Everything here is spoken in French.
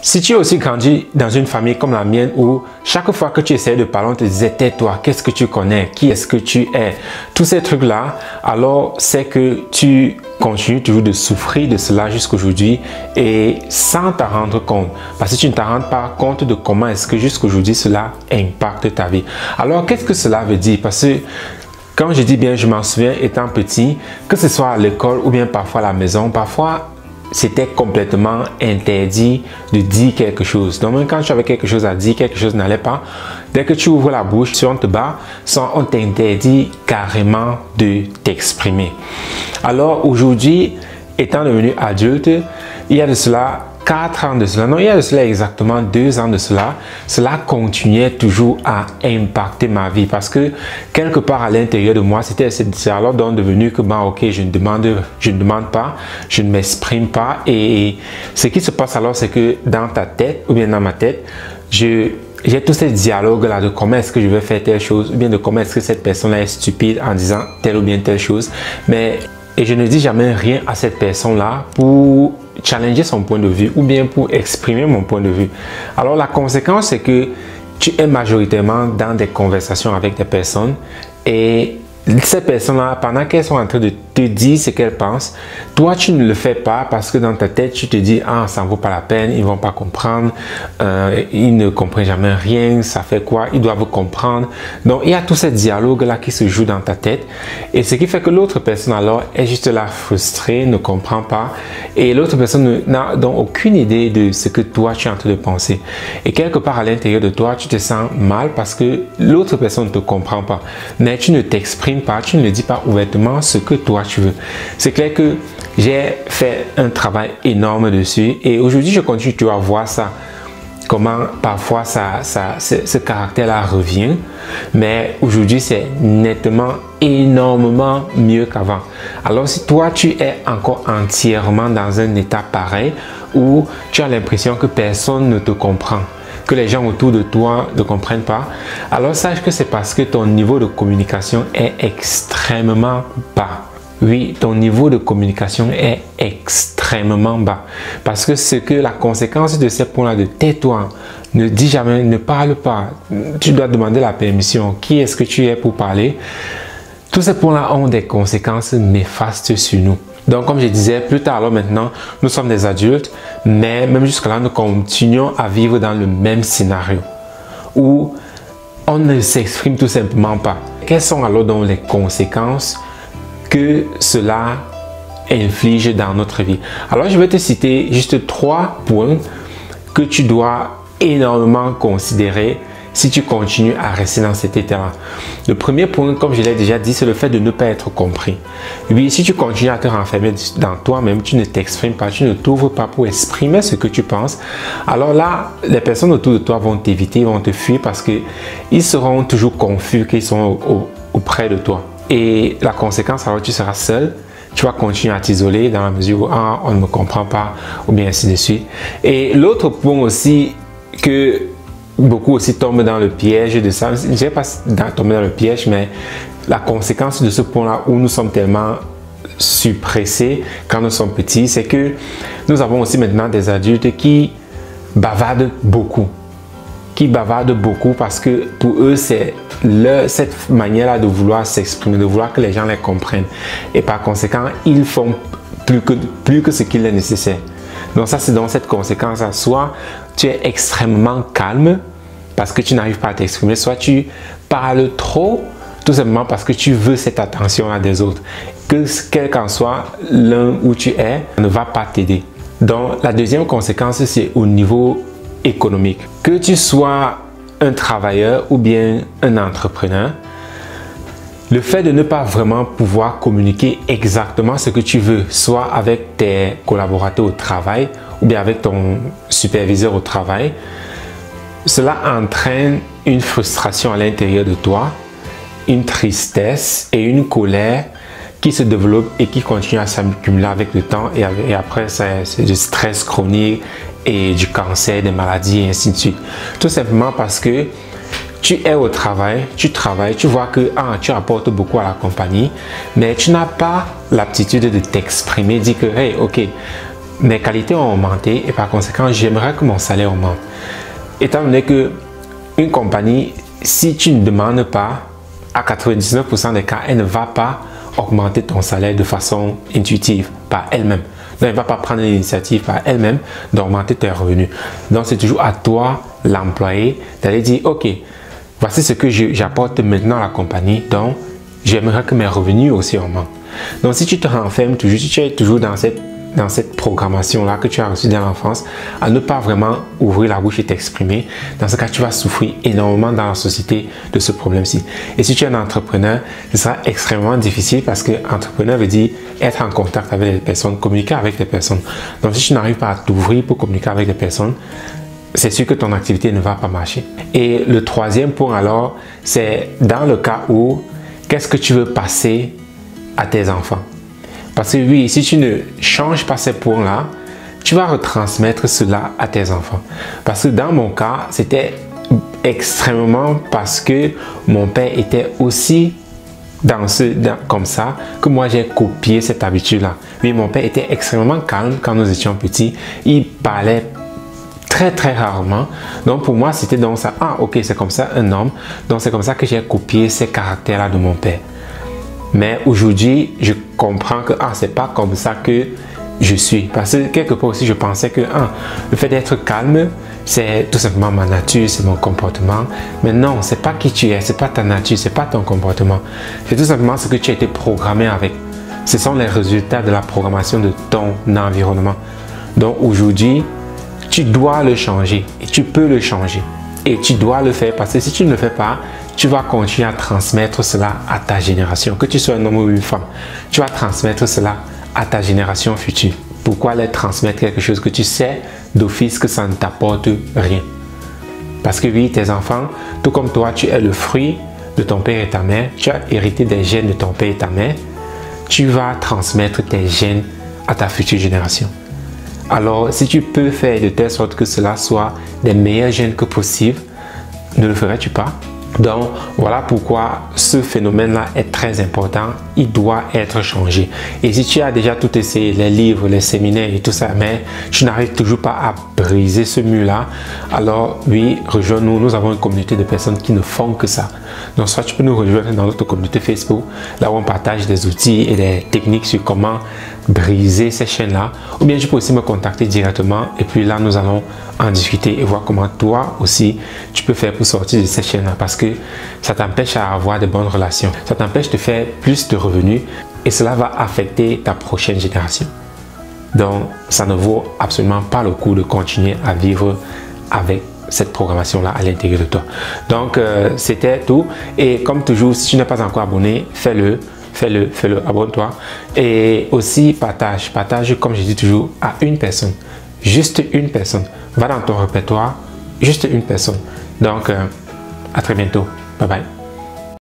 Si tu as aussi grandi dans une famille comme la mienne où chaque fois que tu essayais de parler, on te disait tais-toi, qu'est-ce que tu connais, qui est-ce que tu es, tous ces trucs-là, alors c'est que tu continues toujours de souffrir de cela jusqu'aujourd'hui et sans t'en rendre compte. Parce que tu ne t'en rends pas compte de comment est-ce que jusqu'aujourd'hui cela impacte ta vie. Alors qu'est-ce que cela veut dire? Parce que quand je dis bien, je m'en souviens étant petit, que ce soit à l'école ou bien parfois à la maison, parfois c'était complètement interdit de dire quelque chose. Donc même quand tu avais quelque chose à dire, quelque chose n'allait pas, dès que tu ouvres la bouche, si on te bat, on t'interdit carrément de t'exprimer. Alors aujourd'hui, étant devenu adulte, il y a de cela 4 ans de cela, non, il y a de cela exactement 2 ans de cela, cela continuait toujours à impacter ma vie parce que quelque part à l'intérieur de moi, c'est alors donc devenu que bon, ok, je ne demande pas, je ne m'exprime pas et ce qui se passe alors, c'est que dans ta tête ou bien dans ma tête, j'ai tous ces dialogues-là de comment est-ce que je vais faire telle chose ou bien de comment est-ce que cette personne-là est stupide en disant telle ou bien telle chose, et je ne dis jamais rien à cette personne-là pour challenger son point de vue ou bien pour exprimer mon point de vue. Alors la conséquence, c'est que tu es majoritairement dans des conversations avec des personnes et ces personnes-là, pendant qu'elles sont en train de te dire ce qu'elles pensent, toi, tu ne le fais pas parce que dans ta tête, tu te dis « Ah, ça ne vaut pas la peine, ils ne vont pas comprendre, ils ne comprennent jamais rien, ça fait quoi, ils doivent comprendre. » Donc, il y a tous ces dialogues-là qui se jouent dans ta tête et ce qui fait que l'autre personne, alors, est juste là frustrée, ne comprend pas et l'autre personne n'a donc aucune idée de ce que toi, tu es en train de penser. Et quelque part à l'intérieur de toi, tu te sens mal parce que l'autre personne ne te comprend pas, mais tu ne t'exprimes pas, tu ne dis pas ouvertement ce que toi tu veux. C'est clair que j'ai fait un travail énorme dessus et aujourd'hui je continue toujours à voir ça, comment parfois ce caractère-là revient, mais aujourd'hui c'est nettement énormément mieux qu'avant. Alors si toi tu es encore entièrement dans un état pareil où tu as l'impression que personne ne te comprend, que les gens autour de toi ne comprennent pas, alors sache que c'est parce que ton niveau de communication est extrêmement bas. Oui, ton niveau de communication est extrêmement bas. Parce que la conséquence de ces points-là, de tais-toi, ne dis jamais, ne parle pas. Tu dois demander la permission. Qui est-ce que tu es pour parler? Tous ces points-là ont des conséquences néfastes sur nous. Donc, comme je disais, plus tard, alors maintenant, nous sommes des adultes, mais même jusqu'à là, nous continuons à vivre dans le même scénario où on ne s'exprime tout simplement pas. Quelles sont alors donc les conséquences que cela inflige dans notre vie? Alors, je vais te citer juste 3 points que tu dois énormément considérer si tu continues à rester dans cet état-là. Le premier point, comme je l'ai déjà dit, c'est le fait de ne pas être compris. Oui, si tu continues à te renfermer dans toi-même, tu ne t'exprimes pas, tu ne t'ouvres pas pour exprimer ce que tu penses, alors là, les personnes autour de toi vont t'éviter, vont te fuir parce qu'ils seront toujours confus qu'ils sont auprès de toi. Et la conséquence, alors tu seras seul, tu vas continuer à t'isoler dans la mesure où on ne me comprend pas ou bien ainsi de suite. Et l'autre point aussi que beaucoup aussi tombent dans le piège de ça, je ne vais pas tomber dans le piège, mais la conséquence de ce point-là où nous sommes tellement suppressés quand nous sommes petits, c'est que nous avons aussi maintenant des adultes qui bavardent beaucoup. Parce que pour eux, c'est cette manière-là de vouloir s'exprimer, de vouloir que les gens les comprennent. Et par conséquent, ils font plus que ce qu'il est nécessaire. Donc ça, c'est dans cette conséquence-là. Soit tu es extrêmement calme parce que tu n'arrives pas à t'exprimer, soit tu parles trop tout simplement parce que tu veux cette attention-là des autres. Quel qu'en soit l'un où tu es, ne va pas t'aider. Donc la deuxième conséquence, c'est au niveau économique. Que tu sois un travailleur ou bien un entrepreneur, le fait de ne pas vraiment pouvoir communiquer exactement ce que tu veux, soit avec tes collaborateurs au travail ou bien avec ton superviseur au travail, cela entraîne une frustration à l'intérieur de toi, une tristesse et une colère qui se développent et qui continuent à s'accumuler avec le temps et après c'est du stress chronique et du cancer, des maladies et ainsi de suite. Tout simplement parce que tu es au travail, tu travailles, tu vois que tu apportes beaucoup à la compagnie, mais tu n'as pas l'aptitude de t'exprimer, dire que hey, ok, mes qualités ont augmenté et par conséquent, j'aimerais que mon salaire augmente. Étant donné que une compagnie, si tu ne demandes pas, à 99% des cas, elle ne va pas augmenter ton salaire de façon intuitive par elle-même. Donc, elle ne va pas prendre l'initiative par elle-même d'augmenter tes revenus. Donc, c'est toujours à toi, l'employé, d'aller dire, OK, voici ce que j'apporte maintenant à la compagnie. Donc, j'aimerais que mes revenus aussi augmentent. Donc, si tu te renfermes toujours, si tu es toujours dans cette programmation-là que tu as reçue dans l'enfance, à ne pas vraiment ouvrir la bouche et t'exprimer, dans ce cas, tu vas souffrir énormément dans la société de ce problème-ci. Et si tu es un entrepreneur, ce sera extrêmement difficile parce que entrepreneur veut dire être en contact avec les personnes, communiquer avec les personnes. Donc, si tu n'arrives pas à t'ouvrir pour communiquer avec les personnes, c'est sûr que ton activité ne va pas marcher. Et le troisième point alors, c'est dans le cas où, qu'est-ce que tu veux passer à tes enfants? Parce que oui, si tu ne changes pas ces points-là, tu vas retransmettre cela à tes enfants. Parce que dans mon cas, c'était extrêmement parce que mon père était aussi comme ça que moi j'ai copié cette habitude-là. Oui, mon père était extrêmement calme quand nous étions petits. Il parlait très rarement. Donc pour moi, c'était donc ça. Ah, ok, c'est comme ça un homme. Donc c'est comme ça que j'ai copié ces caractères-là de mon père. Mais aujourd'hui, je comprends que c'est pas comme ça que je suis. Parce que quelque part aussi, je pensais que le fait d'être calme, c'est tout simplement ma nature, c'est mon comportement. Mais non, c'est pas qui tu es, c'est pas ta nature, c'est pas ton comportement. C'est tout simplement ce que tu as été programmé avec. Ce sont les résultats de la programmation de ton environnement. Donc aujourd'hui, tu dois le changer et tu peux le changer. Et tu dois le faire parce que si tu ne le fais pas, tu vas continuer à transmettre cela à ta génération. Que tu sois un homme ou une femme, tu vas transmettre cela à ta génération future. Pourquoi leur transmettre quelque chose que tu sais d'office que ça ne t'apporte rien? Parce que oui, tes enfants, tout comme toi, tu es le fruit de ton père et ta mère. Tu as hérité des gènes de ton père et ta mère. Tu vas transmettre tes gènes à ta future génération. Alors, si tu peux faire de telle sorte que cela soit des meilleurs gènes que possible, ne le ferais-tu pas? Donc, voilà pourquoi ce phénomène-là est très important. Il doit être changé. Et si tu as déjà tout essayé, les livres, les séminaires et tout ça, mais tu n'arrives toujours pas à briser ce mur-là, alors oui, rejoins-nous. Nous avons une communauté de personnes qui ne font que ça. Donc, soit tu peux nous rejoindre dans notre communauté Facebook, là où on partage des outils et des techniques sur comment briser ces chaînes-là. Ou bien tu peux aussi me contacter directement et puis là, nous allons en discuter et voir comment toi aussi, tu peux faire pour sortir de ces chaînes-là parce que ça t'empêche à avoir de bonnes relations. Ça t'empêche de faire plus de revenus et cela va affecter ta prochaine génération. Donc, ça ne vaut absolument pas le coup de continuer à vivre avec cette programmation-là à l'intérieur de toi. Donc, c'était tout. Et comme toujours, si tu n'es pas encore abonné, fais-le, abonne-toi. Et aussi, partage, comme je dis toujours, à une personne. Juste une personne. Va dans ton répertoire, juste une personne. Donc, à très bientôt. Bye bye.